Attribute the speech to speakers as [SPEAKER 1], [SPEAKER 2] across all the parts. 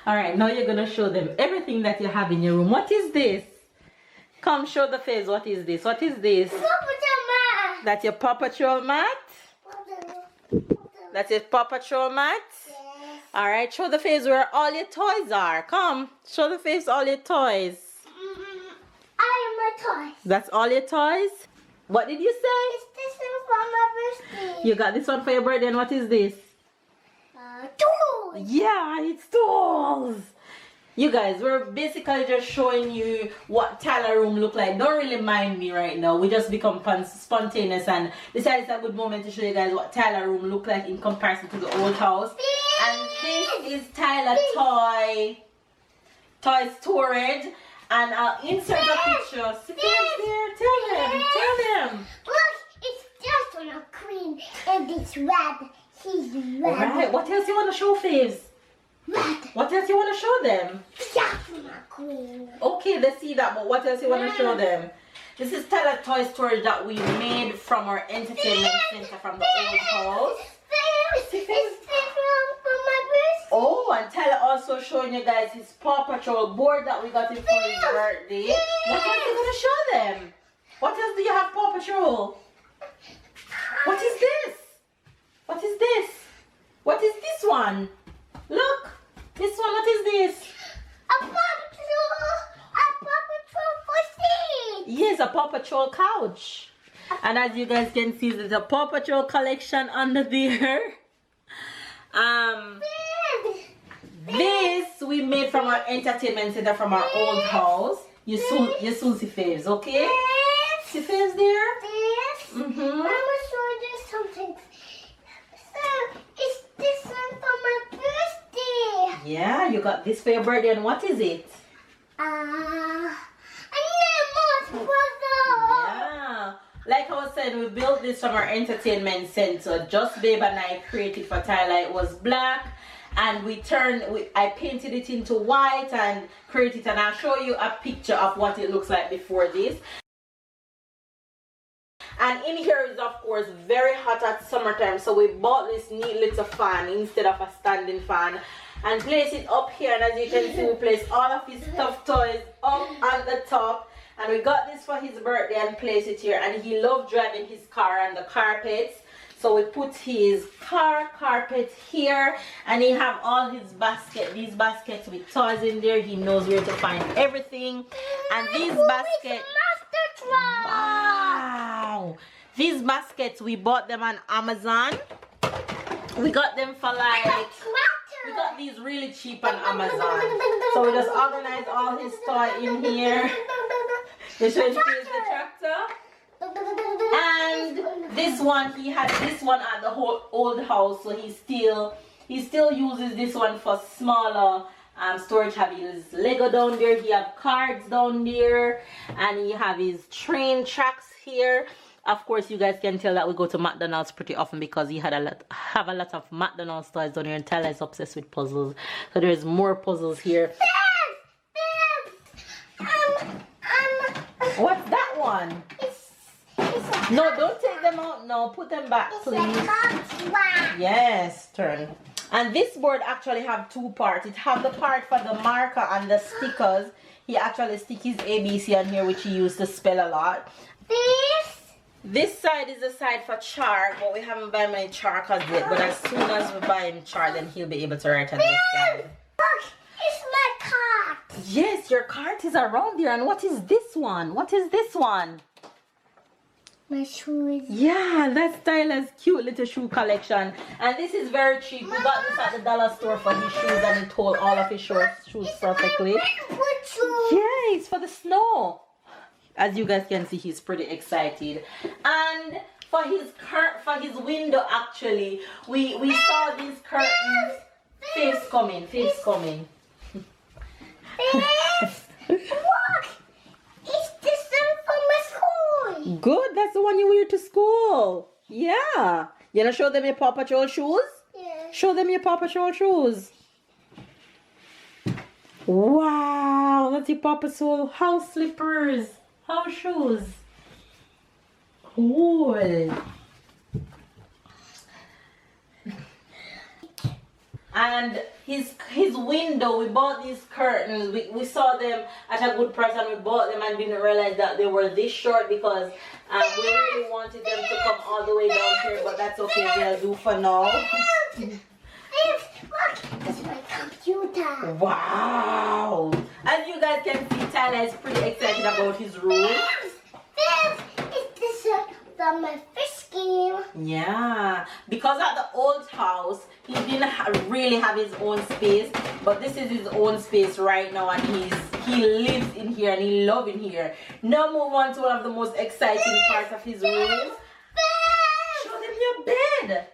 [SPEAKER 1] Alright, now you're gonna show them everything that you have in your room. What is this? Come show the face. What is this? What is this?
[SPEAKER 2] Paw Patrol mat.
[SPEAKER 1] That's your Paw Patrol mat? That's your Paw Patrol mat?
[SPEAKER 2] Yes.
[SPEAKER 1] Alright, show the face where all your toys are. Come, show the face all your toys.
[SPEAKER 2] I am my toys.
[SPEAKER 1] That's all your toys? What did you say?
[SPEAKER 2] Is this one for my birthday?
[SPEAKER 1] You got this one for your birthday, and what is this?
[SPEAKER 2] Tools.
[SPEAKER 1] Yeah, it's tools. You guys, we're basically just showing you what Tyler room look like. Don't really mind me right now. We just become spontaneous and decided it's a good moment to show you guys what Tyler room look like in comparison to the old house. And this is Tyler toy storage. And I'll insert the picture. Sit there. Tell them.
[SPEAKER 2] Look, it's just on a queen and it's red. He's red.
[SPEAKER 1] Alright, what else you want to show, Faves?
[SPEAKER 2] Red.
[SPEAKER 1] What else you want to show them?
[SPEAKER 2] Just on a queen.
[SPEAKER 1] Okay, let's see that, but what else you want to show them? This is Tyler toy storage that we made from our entertainment center from the old house.
[SPEAKER 2] Is this one for my birthday?
[SPEAKER 1] Oh, and Tyler also showing you guys his Paw Patrol board that we got him for his birthday. What else you going to show them? What else do you have, Paw Patrol? What is this? What is this? What is this one? Look, this one, what is this?
[SPEAKER 2] A Paw Patrol for seat.
[SPEAKER 1] Yes, a Paw Patrol couch. And as you guys can see, there's a Paw Patrol collection under there. This we made from our entertainment center from our old house. You soon see Faves, okay? See Faves there?
[SPEAKER 2] This.
[SPEAKER 1] Mm-hmm.
[SPEAKER 2] I'm gonna show you something. So, is this one for my birthday?
[SPEAKER 1] Yeah, you got this for your birthday, and what is it?
[SPEAKER 2] A Nemo's puzzle.
[SPEAKER 1] Yeah. Like I was saying, we built this from our entertainment center. Just Babe and I created for Tyler. It was black. And I painted it into white and created, and I'll show you a picture of what it looks like before this. And in here is of course very hot at summertime, so we bought this neat little fan instead of a standing fan and place it up here. And as you can see, we place all of his stuffed toys up on the top. And we got this for his birthday and place it here. And he loved driving his car on the carpets. So we put his car carpet here, and he have all his these baskets with toys in there. He knows where to find everything. And these baskets, wow, these baskets, we bought them on Amazon. We got them for we got these really cheap on Amazon. So we just organized all his toy in here. This one is the tractor. And this one, he had this one at the whole old house, so he still uses this one for smaller storage. Have his Lego down there, he have cards down there, and he have his train tracks here. Of course, you guys can tell that we go to McDonald's pretty often because he have a lot of McDonald's toys down here, and Tyler is obsessed with puzzles, so there's more puzzles here. What's that one? No, don't take them out. No, put them back, please. Yes, turn. And this board actually have two parts. It have the part for the marker and the stickers. He actually stick his ABC on here, which he used to spell a lot. This side is the side for chart, but we haven't buy many charcoals yet. But as soon as we buy him chart, then he'll be able to write on this side.
[SPEAKER 2] Look, it's my cart.
[SPEAKER 1] Yes, your cart is around there. And what is this one? What is this one?
[SPEAKER 2] My shoes.
[SPEAKER 1] Yeah, that's Tyler's cute little shoe collection. And this is very cheap. We got this at the dollar store for his shoes, and it hold all of his shoes perfectly. Yeah, it's for the snow. As you guys can see, he's pretty excited. And for his window, actually, we saw these curtains. Faves coming.
[SPEAKER 2] Look, it's this one for my school.
[SPEAKER 1] Good, that's the one you wear to school. Yeah. You wanna show them your Paw Patrol shoes?
[SPEAKER 2] Yeah.
[SPEAKER 1] Show them your Paw Patrol shoes. Wow, that's your Paw Patrol house slippers. House shoes. Cool. And his window, we bought these curtains. We saw them at a good price and we bought them and didn't realize that they were this short because we really wanted them to come all the way down here, but that's okay, they'll do for now.
[SPEAKER 2] Look, this is my computer.
[SPEAKER 1] Wow! As you guys can see, Tyler is pretty excited about his room.
[SPEAKER 2] Is this from my fish game?
[SPEAKER 1] Yeah, because at the old house, he didn't really have his own space, but this is his own space right now, and he lives in here and he loves in here. Now move on to one of the most exciting parts of his room. Show them your bed.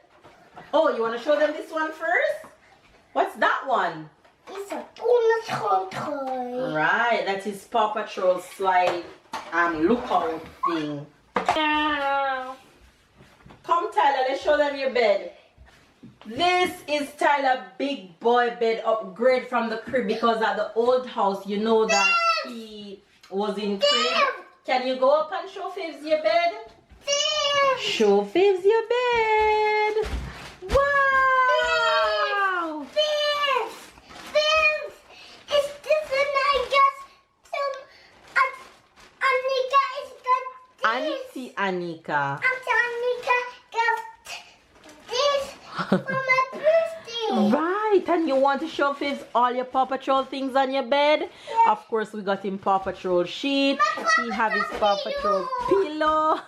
[SPEAKER 1] Oh, you want to show them this one first? What's that one?
[SPEAKER 2] It's a bonus toy.
[SPEAKER 1] Right, that's his Paw Patrol slide lookout thing. Come Tyler, let's show them your bed. This is Tyler's big boy bed upgrade from the crib, because at the old house, you know that he was in crib. Can you go up and show Fibs your bed? Show Fibs your bed. Wow!
[SPEAKER 2] Fibs! Is this and I got some Anika is got this.
[SPEAKER 1] Auntie Anika.
[SPEAKER 2] Auntie Anika got this for my birthday.
[SPEAKER 1] Right, and you want to show Fibs all your Paw Patrol things on your bed?
[SPEAKER 2] Yeah.
[SPEAKER 1] Of course, we got him Paw Patrol sheet. He have his Paw Patrol pillow.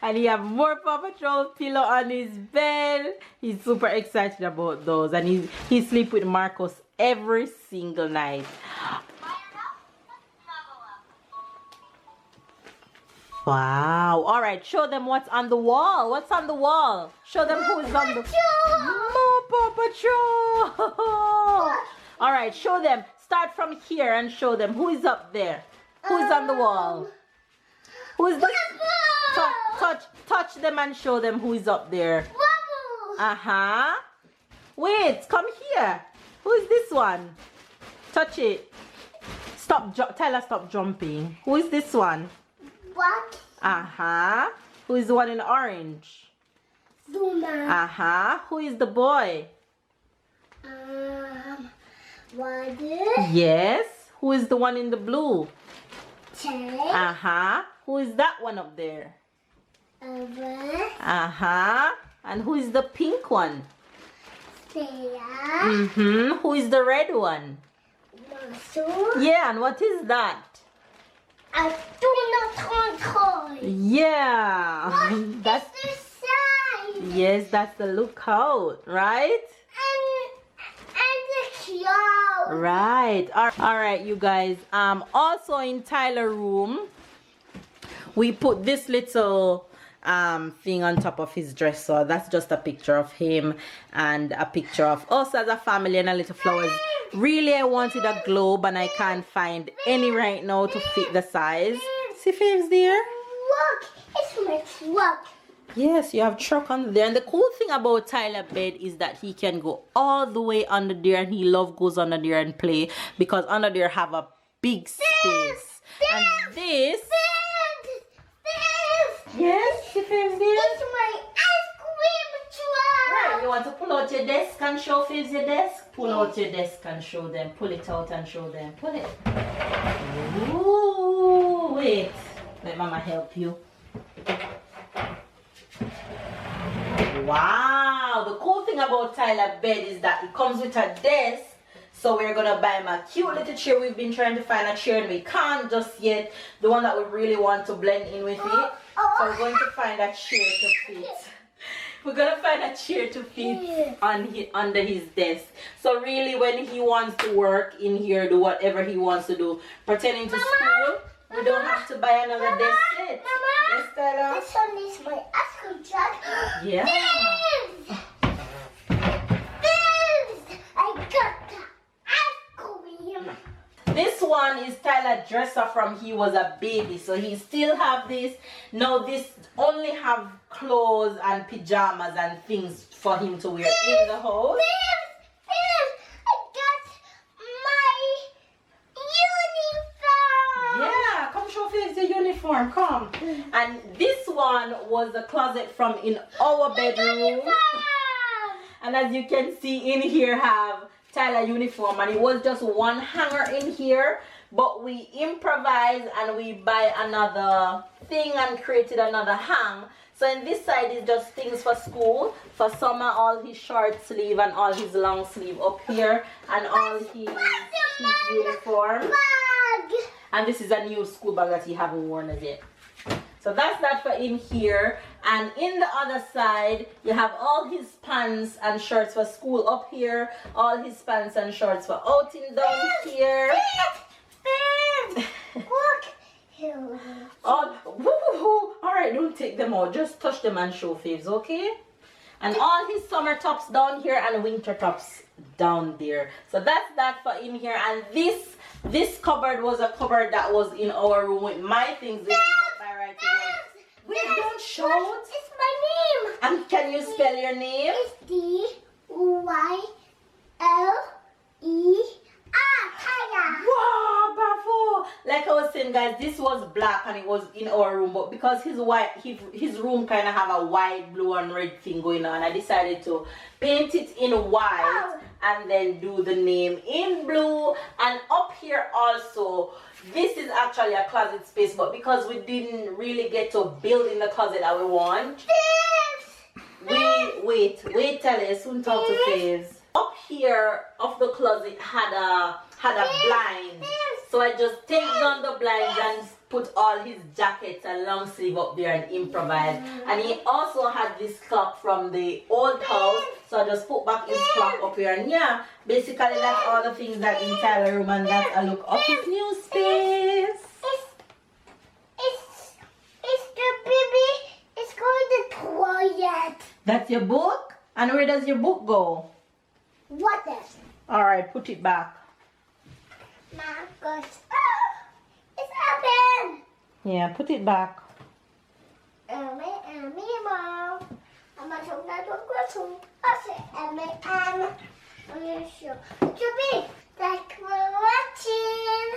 [SPEAKER 1] And he have more Paw Patrol pillow on his bed. He's super excited about those. And he sleep with Marcos every single night. Wow. All right, show them what's on the wall. What's on the wall? Show them who is on the... More Paw Patrol. All right, show them. Start from here and show them who is up there. Who is on the wall? Who is the... Touch them and show them who is up there. Uh-huh. Wait, come here. Who is this one? Touch it. Stop, Tyler, stop jumping. Who is this one?
[SPEAKER 2] What?
[SPEAKER 1] Uh-huh. Who is the one in orange?
[SPEAKER 2] Luna.
[SPEAKER 1] Uh-huh. Who is the boy?
[SPEAKER 2] Water.
[SPEAKER 1] Yes. Who is the one in the blue?
[SPEAKER 2] Cherry.
[SPEAKER 1] Uh-huh. Who is that one up there? Uh-huh. And who is the pink one?
[SPEAKER 2] Sarah.
[SPEAKER 1] Mm-hmm. Who is the red one?
[SPEAKER 2] Muscle.
[SPEAKER 1] Yeah, and what is that?
[SPEAKER 2] A donut toy.
[SPEAKER 1] Yeah. That's
[SPEAKER 2] the side.
[SPEAKER 1] yes, that's the lookout, right?
[SPEAKER 2] And the cloud.
[SPEAKER 1] Right. All right, you guys. Also in Tyler's room, we put this little thing on top of his dresser. That's just a picture of him and a picture of us as a family and a little flowers. Really, I wanted a globe and I can't find any right now to fit the size. See Fibs there?
[SPEAKER 2] Look, it's my truck.
[SPEAKER 1] Yes, you have truck under there. And the cool thing about Tyler's bed is that he can go all the way under there, and he goes under there and play, because under there have a big space. And this... Yes, see Fibs there?
[SPEAKER 2] It's my ice cream truck.
[SPEAKER 1] Right, you want to pull out your desk and show Fibs your desk? Pull out your desk and show them. Pull it out and show them. Pull it. Ooh, wait. Let Mama help you. Wow, the cool thing about Tyler's bed is that it comes with a desk. So we're gonna buy him a cute little chair. We've been trying to find a chair and we can't just yet. The one that we really want to blend in with it. So we're going to find a chair to fit. We're gonna find a chair to fit under his desk. So really, when he wants to work in here, do whatever he wants to do, pertaining to school, we don't have to buy another desk set. Yes, Stella?
[SPEAKER 2] This one is my ice cream truck.
[SPEAKER 1] Yeah.
[SPEAKER 2] Fibs! I got the ice cream.
[SPEAKER 1] This one is Tyler's dresser from he was a baby, so he still have this. Now this only have clothes and pajamas and things for him to wear in the house.
[SPEAKER 2] Fibs! I got my uniform.
[SPEAKER 1] Yeah, come show Fibs your uniform, come. And this one was the closet from in our bedroom. And as you can see in here have Tyler uniform, and it was just one hanger in here, but we improvised and we buy another thing and created another hang. So in this side is just things for school. For summer, all his short sleeve and all his long sleeve up here, and all his uniform. And this is a new school bag that he haven't worn as yet. So that's that for in here. And in the other side, you have all his pants and shorts for school up here. All his pants and shorts for outing down here. Alright, don't take them out. Just touch them and show faves, okay? And all his summer tops down here and winter tops down there. So that's that for in here. And this cupboard was a cupboard that was in our room with my things in it. Wait, don't shout.
[SPEAKER 2] It's my name.
[SPEAKER 1] And can you spell your name?
[SPEAKER 2] It's D-Y-L-E-R. Tiger.
[SPEAKER 1] Wow, bravo! Like I was saying, guys, this was black and it was in our room, but because his room kind of have a white, blue, and red thing going on, I decided to paint it in white and then do the name in blue. And up here also, this is actually a closet space, but because we didn't really get to build in the closet that we want, wait, tell us, soon talk to Faves. Up here of the closet had a blind, so I just take down the blinds and put all his jackets and long sleeve up there and improvise. And he also had this clock from the old house, so I just put back his clock up here. And yeah, basically that's all the things that in Tyler room, and that's a look of his new space.
[SPEAKER 2] It's the baby. It's going to toilet.
[SPEAKER 1] That's your book? And where does your book go?
[SPEAKER 2] What is?
[SPEAKER 1] Alright, put it back.
[SPEAKER 2] Marcus. It's open.
[SPEAKER 1] Yeah, put it back.
[SPEAKER 2] Mom. I'm not sure that one. Are you sure? Thanks for watching.